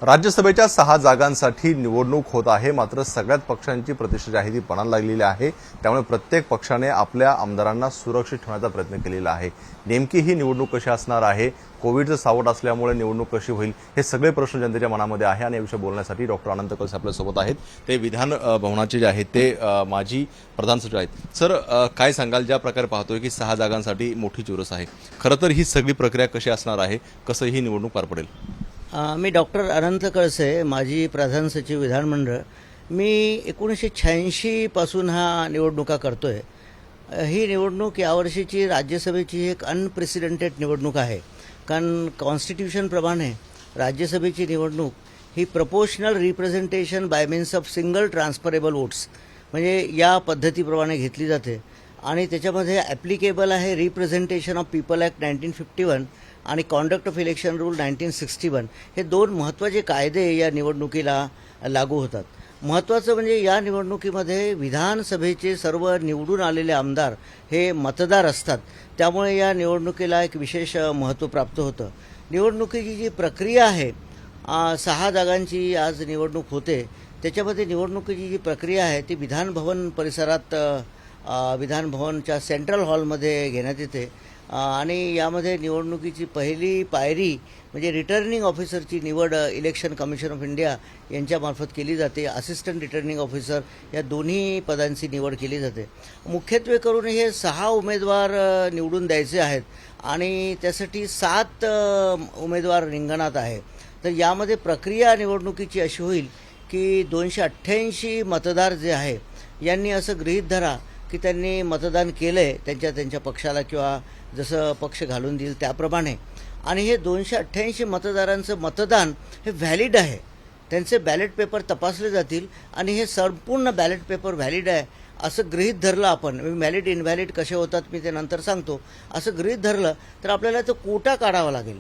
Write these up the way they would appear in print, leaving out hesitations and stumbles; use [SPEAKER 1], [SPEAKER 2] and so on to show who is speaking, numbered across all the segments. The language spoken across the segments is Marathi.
[SPEAKER 1] राज्यसभेच्या 6 जागांसाठी निवडणूक होत आहे, मात्र सगळ्याच पक्षांची प्रतिष्ठा जाहीर पणाला लागलेली आहे। त्यामुळे प्रत्येक पक्षाने आपल्या आमदारांना सुरक्षित ठेवण्याचा प्रयत्न केलेला आहे। नेमकी ही निवडणूक कशी असणार आहे, कोविडचं सावट असल्यामुळे निवडणूक कशी होईल, हे सगळे प्रश्न जनतेच्या मनामध्ये आहे। आणि याविषयी बोलण्यासाठी डॉक्टर अनंत कळसे आपल्या सोबत आहेत। ते विधान भवनाचे जे आहेत ते माजी प्रधान सचिव आहेत। सर, काय सांगाल, ज्या प्रकारे पाहतोय की 6 जागांसाठी मोठी चुरस आहे, खरं तर ही सगळी प्रक्रिया कशी असणार आहे, कसं ही निवडणूक पार पडेल?
[SPEAKER 2] मी डॉक्टर अनंत कळसे, माजी प्रधान सचिव विधानमंडळ। मी 1986 पासून हा निवडणुका करतोय। ही निवडणूक यावर्षीची राज्यसभेची एक अनप्रेसिडेंटेड निवडणूक आहे, कारण कॉन्स्टिट्यूशनप्रमाणे राज्यसभेची निवडणूक ही proportional representation by means of single transferable votes म्हणजे या पद्धतीप्रमाणे घेतली जाते। आणि त्याच्यामध्ये ॲप्लिकेबल आहे रिप्रेझेंटेशन ऑफ पीपल ॲक्ट 1951 आणि कॉन्डक्ट ऑफ इलेक्शन रूल 1961। हे दोन महत्त्वाचे कायदे या निवडणुकीला लागू होतात। महत्त्वाचं म्हणजे या निवडणुकीमध्ये विधानसभेचे सर्व निवडून आलेले आमदार हे मतदार असतात, त्यामुळे या निवडणुकीला एक विशेष महत्त्व प्राप्त होतं। निवडणुकीची जी प्रक्रिया आहे, 6 जागांची आज निवडणूक होते, त्याच्यामध्ये निवडणुकीची जी प्रक्रिया आहे ती विधानभवन परिसरात विधानभवनच्या सेंट्रल हॉलमध्ये घेण्यात येते। आणि यामध्ये निवडणुकीची पहिली पायरी म्हणजे रिटर्निंग ऑफिसरची निवड इलेक्शन कमिशन ऑफ इंडिया यांच्यामार्फत केली जाते। असिस्टंट रिटर्निंग ऑफिसर या दोन्ही पदांची निवड केली जाते। मुख्यत्वे करून हे 6 उमेदवार निवडून द्यायचे आहेत आणि त्यासाठी 7 उमेदवार रिंगणात आहे। तर यामध्ये प्रक्रिया निवडणुकीची अशी होईल की 288 मतदार जे आहे यांनी असं गृहीत धरा की त्यांनी मतदान केलं आहे त्यांच्या पक्षाला किंवा जसं पक्ष घालून देईल त्याप्रमाणे। आणि हे 288 मतदारांचं मतदान हे व्हॅलिड आहे, त्यांचे बॅलेट पेपर तपासले जातील आणि हे संपूर्ण बॅलेट पेपर व्हॅलिड आहे असं गृहीत धरलं आपण। व्हॅलिड इनव्हॅलिड कसे होतात मी ते नंतर सांगतो। असं गृहीत धरलं तर आपल्याला तो कोटा काढावा लागेल।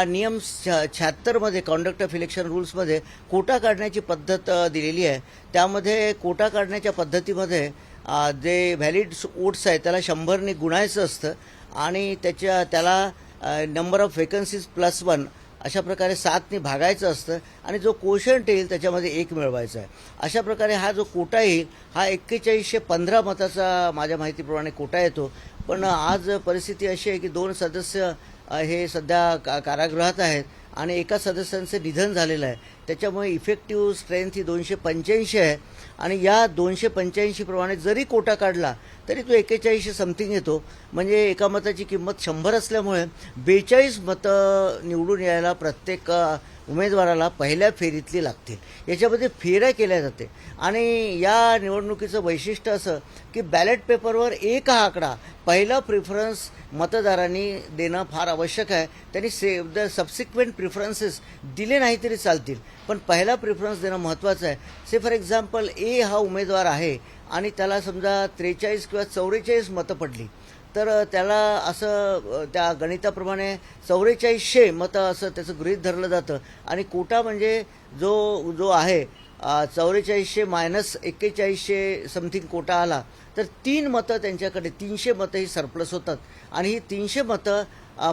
[SPEAKER 2] नियम 76 मध्ये कॉन्डक्ट ऑफ इलेक्शन रूल्समध्ये कोटा काढण्याची पद्धत दिलेली आहे। त्यामध्ये कोटा काढण्याच्या पद्धतीमध्ये जे व्हॅलिड वोट्स आहेत त्याला 100ने गुणायचं असतं आणि त्याला नंबर ऑफ वेकन्सीज +1 अशा प्रकारे 7ने भागायचं असतं आणि जो कोशंट येईल त्याच्यामध्ये 1 मिळवायचा आहे। अशा प्रकारे हा जो कोटा येईल हा 4115 मताचा माझ्या माहितीप्रमाणे कोटा येतो। पण आज परिस्थिती अशी आहे की 2 सदस्य हे सध्या कारागृहात आहेत आणि एका सदस्यांचं निधन झालेलं आहे, त्याच्यामुळे इफेक्टिव्ह स्ट्रेंथ ही 285 आहे। आणि या 285 प्रमाणे जरी कोटा काढला तरी तो 41 समथिंग येतो, म्हणजे एका मताची किंमत 100 असल्यामुळे 42 मतं निवडून यायला प्रत्येक उमेदवाराला पहिल्या फेरीतली लागतील। याच्यामध्ये फेऱ्या केल्या जाते आणि या निवडणुकीचं वैशिष्ट्य असं की बॅलेट पेपरवर एक हा आकडा पहिला प्रिफरन्स मतदारांनी देणं फार आवश्यक आहे। त्यांनी सबसिक्वेंट प्रिफरन्सेस दिले नाही तरी चालतील, पण पहिला प्रिफरन्स देणं महत्त्वाचं आहे। से फॉर एक्झाम्पल ए हा उमेदवार आहे आणि त्याला समजा 43 किंवा 44 मतं पडली, तर त्याला असं त्या गणिताप्रमाणे 4400 मतं असं त्याचं गृहीत धरलं जातं। आणि कोटा म्हणजे जो आहे 4400 - 4100 समथिंग कोटा आला तर 3 मतं त्यांच्याकडे 300 मतं ही सरप्लस होतात आणि ही 300 मतं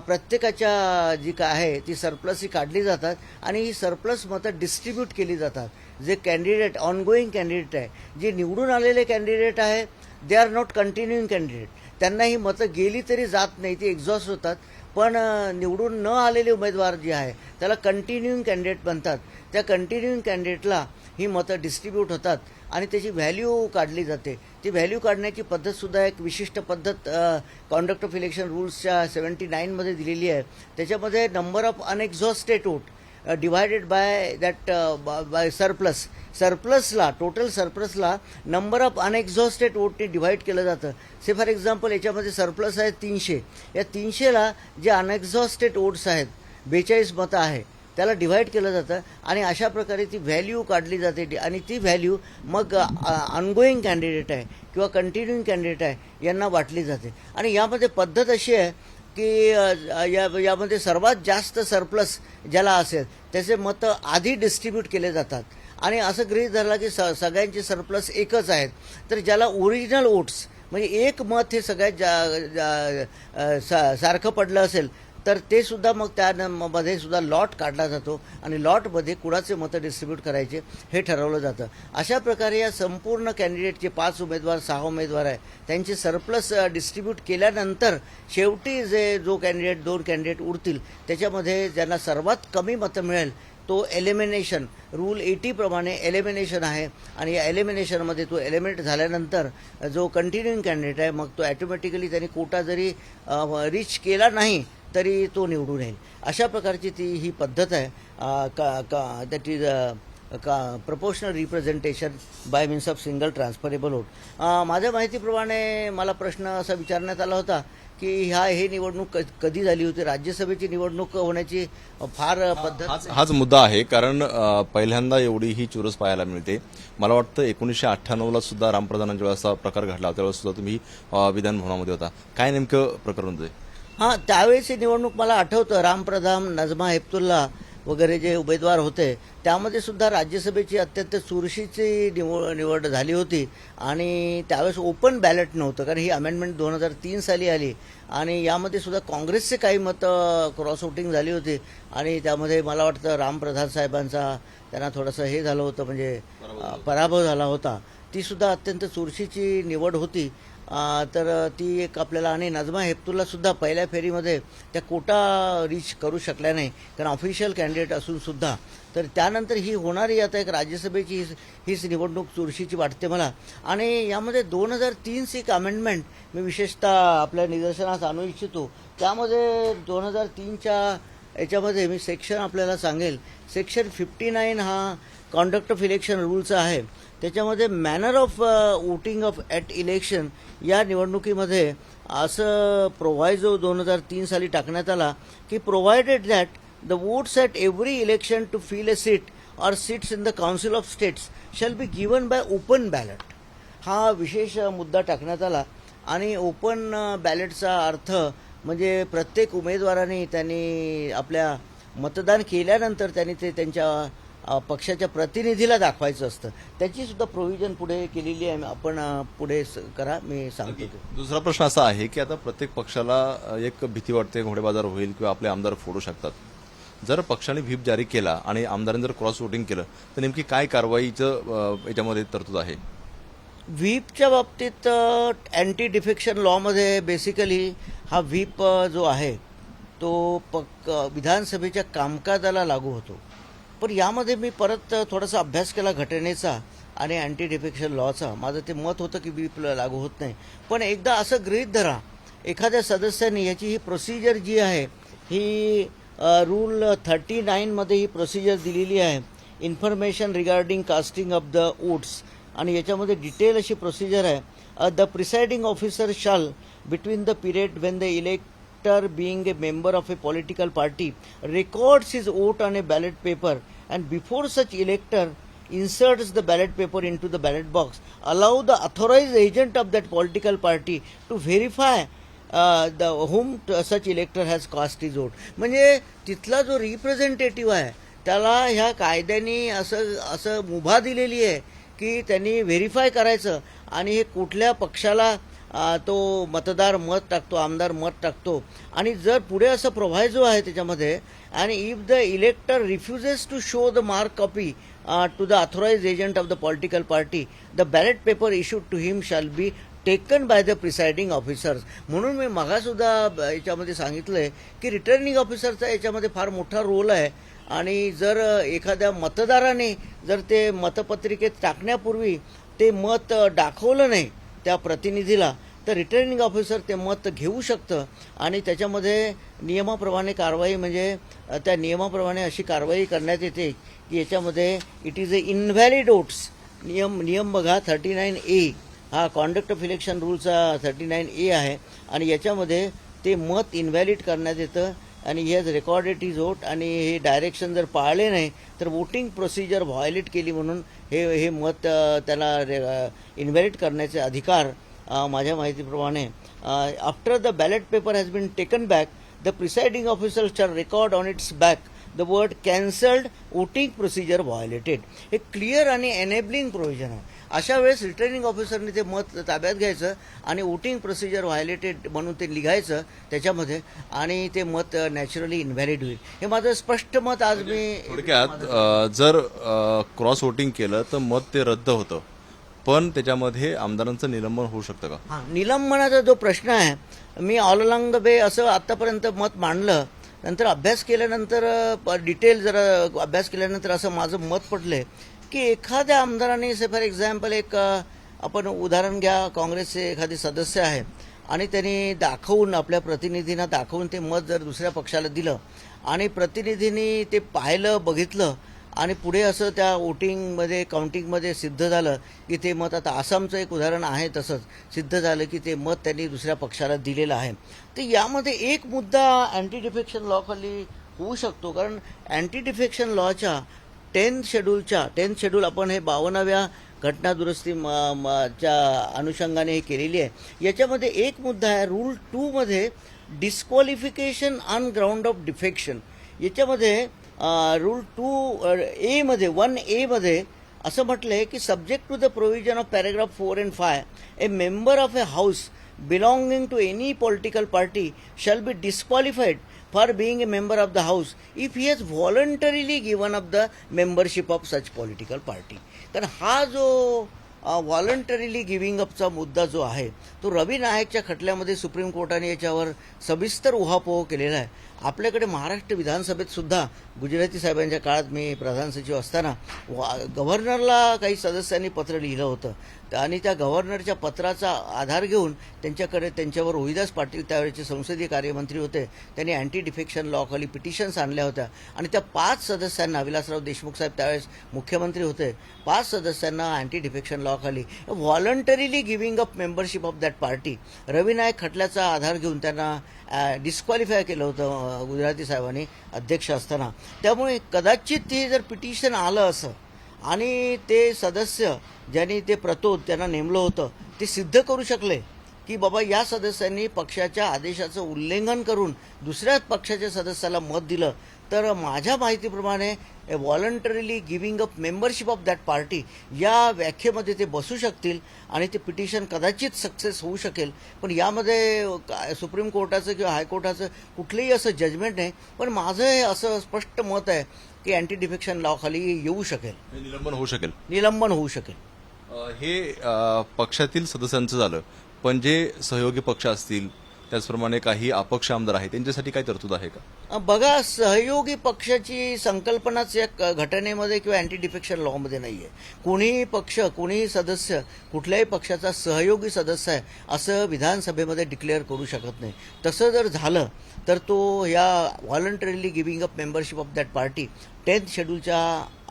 [SPEAKER 2] प्रत्येकाच्या जी काय आहे ती सरप्लस ही काढली जातात आणि ही सरप्लस मतं डिस्ट्रीब्यूट केली जातात। जे कॅन्डिडेट ऑनगोईंग कॅन्डिडेट आहे, जे निवडून आलेले कॅन्डिडेट आहे, they are not continuing candidate, त्यांना ही मतं गेली तरी जात नाही, ती एक्झॉस्ट होतात। पण निवडून न आलेले उमेदवार जे आहे त्याला कंटिन्युईंग कॅन्डिडेट बनतात। त्या कंटिन्युईंग कॅन्डिडेटला ही मतं डिस्ट्रीब्यूट होतात आणि त्याची व्हॅल्यू काढली जाते। ती व्हॅल्यू काढण्याची पद्धतसुद्धा एक विशिष्ट पद्धत कॉन्डक्ट ऑफ इलेक्शन रूल्सच्या 79 मध्ये दिलेली आहे। त्याच्यामध्ये number of unexhausted vote divided by that by सरप्लसला टोटल सरप्लसला नंबर ऑफ अनएक्झॉस्टेड वोटने डिव्हाइड केलं जातं। से फॉर एक्झाम्पल याच्यामध्ये सरप्लस आहे 300, या 300ला जे अनएक्झॉस्टेड वोट्स आहेत 42 मतं आहे त्याला डिव्हाइड केलं जातं आणि अशा प्रकारे ती व्हॅल्यू काढली जाते आणि ती व्हॅल्यू मग ऑनगोईंग कॅन्डिडेट आहे किंवा कंटिन्युईंग कॅन्डिडेट आहे यांना वाटली जाते। आणि यामध्ये पद्धत अशी आहे की यामध्ये सर्वात जास्त सरप्लस ज्याला असेल त्याचे मतं आधी डिस्ट्रीब्यूट केले जातात आणि असं गृहीत धरलं की सगळ्यांचे सरप्लस एकच आहेत, तर ज्याला ओरिजिनल वोट्स म्हणजे एक मत हे सगळ्यात सारखं पडलं असेल तर ते सुद्धा मग त्यामध्ये सुद्धा लॉट काढला जातो आणि लॉटमध्ये कुणाचे मतं डिस्ट्रीब्यूट करायचे हे ठरवलं जातं. अशा प्रकारे या संपूर्ण कॅन्डिडेटचे 5 उमेदवार 6 उमेदवार आहे त्यांचे सरप्लस डिस्ट्रीब्यूट केल्यानंतर शेवटी जो कॅन्डिडेट 2 कॅन्डिडेट उरतील त्याच्यामध्ये ज्यांना सर्वात कमी मतं मिळेल तो एलिमिनेशन रूल 80 प्रमाणे एलिमिनेशन आहे आणि या एलिमिनेशनमध्ये तो एलिमिनेट झाल्यानंतर जो कंटिन्युइंग कॅन्डिडेट आहे मग तो ॲटोमॅटिकली त्यांनी कोटा जरी रीच केला नाही तरी तो निवडून येईल. अशा प्रकारची ही पद्धत आहे. That is proportional representation by means of single transferable vote. माझ्या माहितीप्रमाणे मला प्रश्न असा विचारण्यात आला होता की हे निवडणूक कधी झाली होती. राज्यसभेची निवडणूक होण्याची फार पद्धत
[SPEAKER 1] हाच मुद्दा आहे, कारण पहिल्यांदा एवढी ही चुरस पाहायला मिळते. मला वाटतं 1998ला सुद्धा रामप्रधानांच्या वेळेस असा प्रकार घडला, त्यावेळेस सुद्धा तुम्ही विधान भवनामध्ये होता. काय नेमकं प्रकरण होते?
[SPEAKER 2] हां, त्यावेळेची निवडणूक मला आठवतं. रामप्रधान, नजमा हेपतुल्ला वगैरे जे उमेदवार होते त्यामध्ये सुद्धा राज्यसभेची अत्यंत चुरशीची निवड झाली होती आणि त्यावेळेस ओपन बॅलेट नव्हतं, कारण ही अमेंडमेंट 2003 साली आली आणि यामध्ये सुद्धा काँग्रेसचे काही मतं क्रॉस वोटिंग झाली होती आणि त्यामध्ये मला वाटतं रामप्रधान साहेबांचा त्यांना थोडंसं हे झालं होतं, म्हणजे पराभव झाला होता. ती सुद्धा अत्यंत चुरशीची निवड होती. तर ती एक आपल्याला, आणि नजमा हेपतुल्ला सुद्धा पहिल्या फेरीमध्ये त्या कोटा रीच करू शकल्या नाही कारण ऑफिशियल कॅन्डिडेट असून सुद्धा. तर त्यानंतर ही होणारी आता एक राज्यसभेची हीच निवडणूक चुरशीची वाटते मला. आणि यामध्ये 2003ची एक अमेंडमेंट मी विशेषतः आपल्या निदर्शनास आणू इच्छितो. त्यामध्ये 2003च्या याच्यामध्ये मी सेक्शन आपल्याला सांगेल. सेक्शन 59 हा कॉन्डक्ट ऑफ इलेक्शन रूलचा आहे. त्याच्यामध्ये manner of voting of at election या निवडणुकीमध्ये असं प्रोव्हायझो 2003 साली टाकण्यात आला की provided that the votes at every election to fill a seat or seats in the council of states shall be given by open ballot. हा विशेष मुद्दा टाकण्यात आला आणि ओपन बॅलेटचा अर्थ म्हणजे प्रत्येक उमेदवाराने त्यांनी आपल्या मतदान केल्यानंतर त्यांनी ते त्यांच्या पक्षाच्या प्रतिनिधीला दाखवायचं असतं. त्याची सुद्धा प्रोव्हिजन पुढे केलेली आहे. आपण पुढे करा, मी सांगतो.
[SPEAKER 1] दुसरा प्रश्न असा आहे की आता प्रत्येक पक्षाला एक भीती वाटते, घोडेबाजार होईल किंवा आपले आमदार फोडू शकतात. जर पक्षाने व्हीप जारी केला आणि आमदारांनी जर क्रॉस वोटिंग केलं तर नेमकी काय कारवाईचं याच्यामध्ये तरतूद आहे?
[SPEAKER 2] व्हीपच्या बाबतीत अँटी डिफेक्शन लॉमध्ये बेसिकली हा व्हीप जो आहे तो विधानसभेच्या कामकाजाला लागू होतो. पण यामध्ये मी परत थोडासा अभ्यास केला घटनेचा आणि अँटी डिफेक्शन लॉचा. माझं ते मत होतं की व्हीप लागू होत नाही. पण एकदा असं गृहीत धरा, एखाद्या सदस्याने याची ही प्रोसिजर जी आहे ही रूल 39मध्ये ही प्रोसिजर दिलेली आहे, information regarding casting of the votes, आणि याच्यामध्ये डिटेल अशी प्रोसिजर आहे. The presiding officer shall between the period when the elector being a member of a political party records his vote on a ballot paper and before such elector inserts the ballot paper into the ballot box allow the authorized agent of that political party to verify the whom such elector has cast his vote. म्हणजे तिथला जो रिप्रेझेंटेटिव्ह आहे त्याला ह्या कायद्याने असं मुभा दिलेली आहे की त्यांनी व्हेरीफाय करायचं आणि हे कुठल्या पक्षाला तो मतदार मत टाकतो, आमदार मत टाकतो. आणि जर पुढे असं प्रोव्हायझो आहे त्याच्यामध्ये, आणि if the elector refuses to show the mark copy to the authorised agent of the political party the ballot paper issued to him shall be taken by the presiding officers. म्हणून मी मागासुद्धा याच्यामध्ये सांगितलंय की रिटर्निंग ऑफिसरचा याच्यामध्ये फार मोठा रोल आहे. आणि जर एखाद्या मतदाराने जर ते मतपत्रिकेत टाकण्यापूर्वी ते मत दाखवलं नाही त्या प्रतिनिधीला तर रिटर्निंग ऑफिसर ते मत घेऊ शकतं आणि त्याच्यामध्ये नियमाप्रमाणे कारवाई, म्हणजे त्या नियमाप्रमाणे अशी कारवाई करण्यात येते की याच्यामध्ये it is a invalid votes. नियम बघा 39A हा कॉन्डक्ट ऑफ इलेक्शन रूलचा 39A आहे आणि याच्यामध्ये ते मत इनव्हॅलिड करण्यात येतं आणि he has recorded is vote. आणि हे डायरेक्शन जर पाळले नाही तर वोटिंग प्रोसिजर व्हायोलेट केली म्हणून हे मत त्याला इनव्हॅलिड करण्याचे अधिकार माझ्या माहितीप्रमाणे. After the ballot paper has been taken back the presiding officer shall record on its back the word cancelled voting procedure violated. हे क्लिअर आणि एनेबलिंग प्रोव्हिजन आहे. अशा वेळेस रिटर्निंग ऑफिसरने ते मत ताब्यात घ्यायचं आणि वोटिंग प्रोसिजर व्हायोलेटेड म्हणून ते लिहायचं त्याच्यामध्ये, आणि ते मत नॅचरली इनव्हॅलिड होईल. हे माझं स्पष्ट मत आज मी
[SPEAKER 1] थोडक्यात जर क्रॉस वोटिंग केलं तर मत ते रद्द होतं, पण त्याच्यामध्ये आमदारांचं निलंबन होऊ शकतं का?
[SPEAKER 2] हां, निलंबनाचा जो प्रश्न आहे, मी ऑल अलॉंग द वे असं आत्तापर्यंत मत मांडलं, नंतर अभ्यास केल्यानंतर डिटेल जरा अभ्यास केल्यानंतर असं माझं मत पडलं की एखाद्या आमदाराने फॉर एक्झाम्पल एक आपण उदाहरण घ्या, काँग्रेसचे एखादे सदस्य आहे आणि त्यांनी दाखवून आपल्या प्रतिनिधींना दाखवून ते मत जर दुसऱ्या पक्षाला दिलं आणि प्रतिनिधींनी ते पाहिलं बघितलं आणि पुढे असं त्या वोटिंगमध्ये काउंटिंगमध्ये सिद्ध झालं की ते मत, आता आसामचं एक उदाहरण आहे तसंच सिद्ध झालं की ते मत त्यांनी दुसऱ्या पक्षाला दिलेलं आहे. तर यामध्ये एक मुद्दा अँटी डिफेक्शन लॉ खाली होऊ शकतो, कारण अँटी डिफेक्शन लॉच्या 10th शेड्यूल आपण हे 52व्या घटनादुरुस्ती च्या अनुषंगाने हे केलेली आहे. याच्यामध्ये एक मुद्दा आहे रूल 2 मध्ये disqualification on ground of defection. याच्यामध्ये रूल 2A मध्ये 1A मध्ये असं म्हटलं आहे की subject to the provision of paragraph 4 and 5 a member of a house belonging to any political party shall be disqualified for being a member of the house if he has voluntarily given up the membership of such political party. तर हा जो व्हॉलंटरीली गिव्हिंग अपचा मुद्दा जो आहे तो रवी नाईकच्या खटल्यामध्ये सुप्रीम कोर्टाने याच्यावर सविस्तर उहापोह केलेला आहे. आपल्याकडे महाराष्ट्र विधानसभेत सुद्धा गुजराती साहेबांच्या काळात मी प्रधान सचिव असताना गव्हर्नरला काही सदस्यांनी पत्र लिहिलं होतं आणि त्या गव्हर्नरच्या पत्राचा आधार घेऊन त्यांच्यावर रोहिदास पाटील त्यावेळेचे संसदीय कार्यमंत्री होते, त्यांनी अँटी डिफेक्शन लॉ खाली पिटिशन्स आणल्या होत्या आणि त्या 5 सदस्यांना, विलासराव देशमुख साहेब त्यावेळेस मुख्यमंत्री होते, 5 सदस्यांना अँटी डिफेक्शन लॉ खाली voluntarily giving up membership of that party Ravi Naik खटल्याचा आधार घेऊन त्यांना डिस्क्वालिफाय केलं होतं गुजराती साहेबांनी अध्यक्ष असताना. त्यामुळे कदाचित ते जर पिटिशन आलं असं आणि ते सदस्य ज्यांनी ते प्रतोद त्यांना नेमलं होतं ते सिद्ध करू शकले की बाबा या सदस्यांनी पक्षाच्या आदेशाचं उल्लंघन करून दुसऱ्याच पक्षाच्या सदस्याला मत दिलं, तर माझ्या माहितीप्रमाणे voluntarily giving up membership of that party या व्याख्येमध्ये ते बसू शकतील आणि ते पिटिशन कदाचित सक्सेस होऊ शकेल. पण यामध्ये सुप्रीम कोर्टाचं किंवा हायकोर्टाचं कुठलंही असं जजमेंट नाही, पण माझं हे असं स्पष्ट मत आहे की अँटी डिफेक्शन लॉ खाली येऊ शकेल,
[SPEAKER 1] निलंबन होऊ शकेल. हे पक्षातील सदस्यांचं झालं, पण जे सहयोगी पक्ष असतील त्याचप्रमाणे काही अपक्ष आमदार आहेत त्यांच्यासाठी काय तरतूद आहे का?
[SPEAKER 2] बघा, सहयोगी पक्षाची संकल्पनाच या घटनेमध्ये किंवा अँटी डिफेक्शन लॉमध्ये नाही आहे. कोणीही पक्ष, कोणीही सदस्य कुठल्याही पक्षाचा सहयोगी सदस्य आहे असं विधानसभेमध्ये डिक्लेअर करू शकत नाही. तसं जर झालं तर तो या voluntarily giving up membership of that party 10th शेड्यूलच्या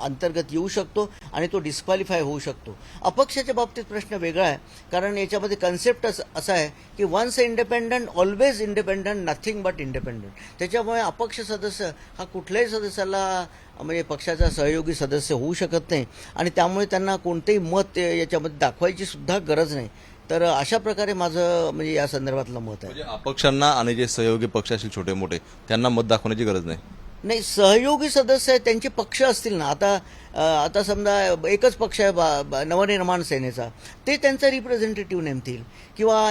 [SPEAKER 2] अंतर्गत येऊ शकतो आणि तो डिस्क्वालिफाय होऊ शकतो. अपक्षाच्या बाबतीत प्रश्न वेगळा आहे, कारण याच्यामध्ये कन्सेप्ट असा आहे की once independent always independent, nothing but independent. त्याच्यामुळे अपक्ष सदस्य हा कुठल्याही सदस्याला म्हणजे पक्षाचा सहयोगी सदस्य होऊ शकत नाही आणि त्यामुळे त्यांना कोणतेही मत याच्यामध्ये दाखवायची सुद्धा गरज नाही. तर अशा प्रकारे माझं म्हणजे या संदर्भातलं मत आहे.
[SPEAKER 1] म्हणजे अपक्षांना आणि जे सहयोगी पक्ष असतील छोटे मोठे त्यांना मत दाखवण्याची गरज नाही.
[SPEAKER 2] नाही, सहयोगी सदस्य आहेत त्यांचे पक्ष असतील ना. आता समजा एकच पक्ष आहे नवनिर्माण सेनेचा, ते त्यांचा रिप्रेझेंटेटिव्ह नेमतील किंवा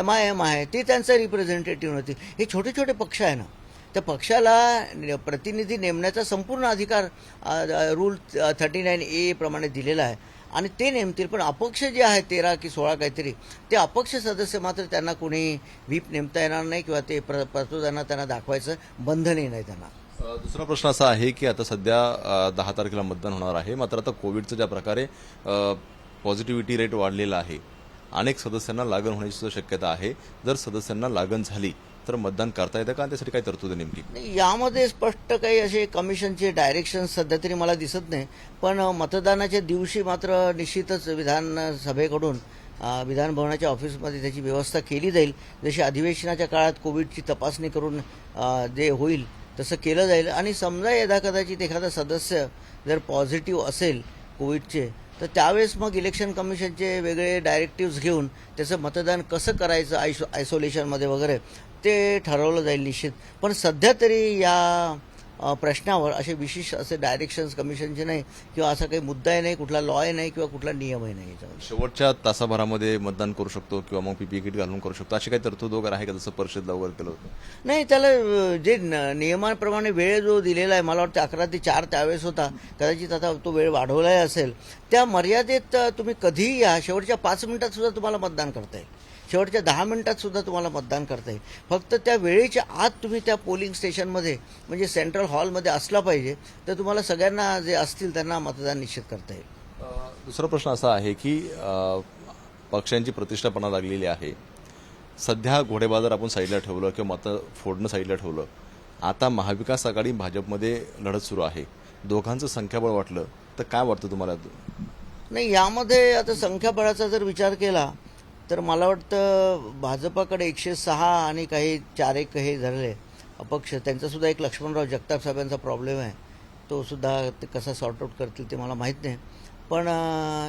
[SPEAKER 2] MIM आहे ते त्यांचा रिप्रेझेंटेटिव्ह नेमतील. हे छोटे छोटे पक्ष आहे ना, त्या पक्षाला प्रतिनिधी नेमण्याचा संपूर्ण अधिकार रूल 39A प्रमाणे दिलेला आहे आणि ते नेमतील. पण अपक्ष जे आहेत 13 की 16 काहीतरी, ते अपक्ष सदस्य मात्र त्यांना कोणी व्हीप नेमता येणार नाही किंवा ते प्रतोदांना त्यांना दाखवायचं बंधनही नाही त्यांना.
[SPEAKER 1] दुसरा प्रश्न असा आहे की आता सध्या 10 तारखेला मतदान होणार आहे, मात्र आता कोविडचं ज्या प्रकारे पॉझिटिव्हिटी रेट वाढलेला आहे, अनेक सदस्यांना लागण होण्याची सुद्धा शक्यता आहे. जर सदस्यांना लागण झाली तर मतदान करता येतं का? त्यासाठी काय तरतूद नेमकी?
[SPEAKER 2] यामध्ये स्पष्ट काही असे कमिशनचे डायरेक्शन सध्या तरी मला दिसत नाही, पण मतदानाच्या दिवशी मात्र निश्चितच विधानसभेकडून विधान भवनाच्या ऑफिसमध्ये त्याची व्यवस्था केली जाईल. जशी अधिवेशनाच्या काळात कोविडची तपासणी करून जे होईल तसं केलं जाईल आणि समजा यदाकदाचित एखादा सदस्य जर पॉझिटिव्ह असेल कोविडचे, तर त्यावेळेस मग इलेक्शन कमिशनचे वेगळे डायरेक्टिव्स घेऊन त्याचं मतदान कसं करायचं आयसोलेशनमध्ये वगैरे ते ठरवलं जाईल निश्चित. पण सध्या तरी या प्रश्नावर असे विशेष असे डायरेक्शन्स कमिशनचे नाही किंवा असा काही मुद्दाही नाही, कुठला लॉय नाही किंवा कुठला नियमही नाही याच्यामध्ये.
[SPEAKER 1] शेवटच्या तासाभरामध्ये मतदान करू शकतो किंवा मग पीपीई किट घालून करू शकतो अशी काही तरतूद वगैरे आहे का, जसं परिषदला वगैरे केलं होतं?
[SPEAKER 2] नाही, त्याला जे नियमाप्रमाणे वेळ जो दिलेला आहे, मला वाटतं 11 ते 4 त्यावेळेस होता, कदाचित आता तो वेळ वाढवलाही असेल. त्या मर्यादेत तुम्ही कधीही या, शेवटच्या 5 मिनिटात सुद्धा तुम्हाला मतदान करता येईल, शेवटच्या 10 मिनिटात सुद्धा तुम्हाला मतदान करता येईल. फक्त त्या वेळेच्या आत तुम्ही त्या पोलिंग स्टेशनमध्ये म्हणजे सेंट्रल हॉलमध्ये असला पाहिजे, तर तुम्हाला सगळ्यांना जे असतील त्यांना मतदान निश्चित करता येईल.
[SPEAKER 1] दुसरा प्रश्न असा आहे की पक्षांची प्रतिष्ठा पणाला लागलेली आहे. सध्या घोडेबाजार आपण साईडला ठेवलं किंवा मतं फोडणं साईडला ठेवलं, आता महाविकास आघाडी भाजपमध्ये लढत सुरू आहे. दोघांचं संख्याबळ वाटलं तर काय वाटतं तुम्हाला?
[SPEAKER 2] नाही, यामध्ये आता संख्याबळाचा जर विचार केला तर मला वाटतं भाजपाकडे 106 आणि काही 4-1 हे धरले अपक्ष. त्यांचासुद्धा एक लक्ष्मणराव जगताप साहेबांचा प्रॉब्लेम आहे, तो सुद्धा ते कसा सॉर्ट आऊट करतील ते मला माहीत नाही. पण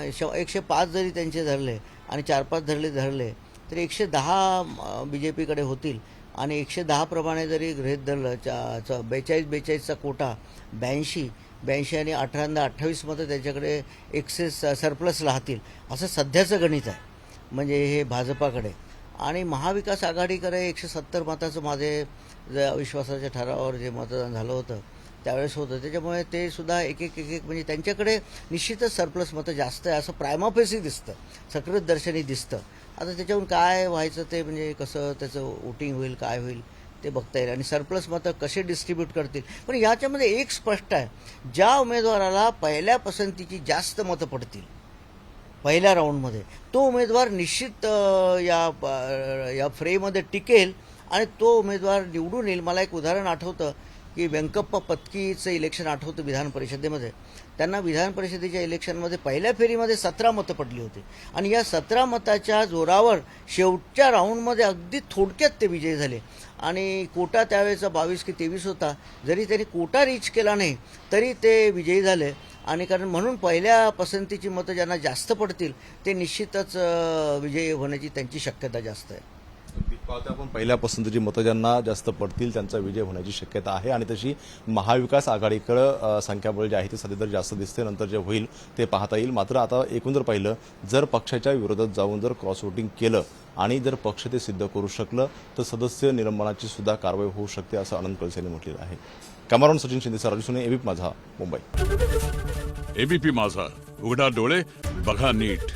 [SPEAKER 2] 105 जरी त्यांचे धरले आणि 4-5 धरले तर 110 BJPकडे होतील. आणि 110 प्रमाणे जरी गृहीत धरलं 42-42चा कोटा 82 आणि 28 मतं त्याच्याकडे एक्सेस सरप्लस राहतील असं सध्याचं गणित आहे, म्हणजे हे भाजपाकडे. आणि महाविकास आघाडीकडे 170 मताचं माझे अविश्वासाच्या ठरावावर जे मतदान झालं होतं त्यावेळेस होतं, त्याच्यामुळे ते सुद्धा एक म्हणजे त्यांच्याकडे निश्चितच सरप्लस मतं जास्त आहे असं प्रायमाफेसी दिसतं, सकृत दर्शनी दिसतं. आता त्याच्याहून काय व्हायचं ते म्हणजे कसं त्याचं वोटिंग होईल, काय होईल ते बघता येईल आणि सरप्लस मतं कसे डिस्ट्रीब्यूट करतील. पण याच्यामध्ये एक स्पष्ट आहे, ज्या उमेदवाराला पहिल्या पसंतीची जास्त मतं पडतील पहिल्या राऊंडमध्ये, तो उमेदवार निश्चित या फ्रेमध्ये टिकेल आणि तो उमेदवार निवडून येईल. मला एक उदाहरण आठवतं की व्यंकप्पा पत्कीचं इलेक्शन आठवतं विधान परिषदेमध्ये. त्यांना विधान परिषदेच्या इलेक्शनमध्ये पहिल्या फेरीमध्ये 17 मतं पडली होती आणि या 17 मताच्या जोरावर शेवटच्या राऊंडमध्ये अगदी थोडक्यात ते विजयी झाले. आणि कोटा त्यावेळेचा 22 की 23 होता, जरी त्यांनी कोटा रीच केला नाही तरी ते विजयी झाले. आणि कारण म्हणून पहिल्या पसंतीची मतं ज्यांना जास्त पडतील ते निश्चितच विजयी होण्याची त्यांची शक्यता जास्त आहे.
[SPEAKER 1] आपण पहिल्या पसंतीची मतं ज्यांना जास्त पडतील त्यांचा विजय होण्याची शक्यता आहे आणि तशी महाविकास आघाडीकडं संख्याबळ जे आहे ते सध्या तर जास्त दिसते, नंतर जे होईल ते पाहता येईल. मात्र आता एकूण जर पाहिलं, जर पक्षाच्या विरोधात जाऊन जर क्रॉस वोटिंग केलं आणि जर पक्ष ते सिद्ध करू शकलं तर सदस्य निलंबनाची सुद्धा कारवाई होऊ शकते असं आनंद कळसे यांनी म्हटलेलं आहे. कॅमेरामन सचिन शिंदे, राजू सोने, एबीपी माझा, मुंबई.
[SPEAKER 3] एबीपी माझा, उघडा डोळे बघा नीट.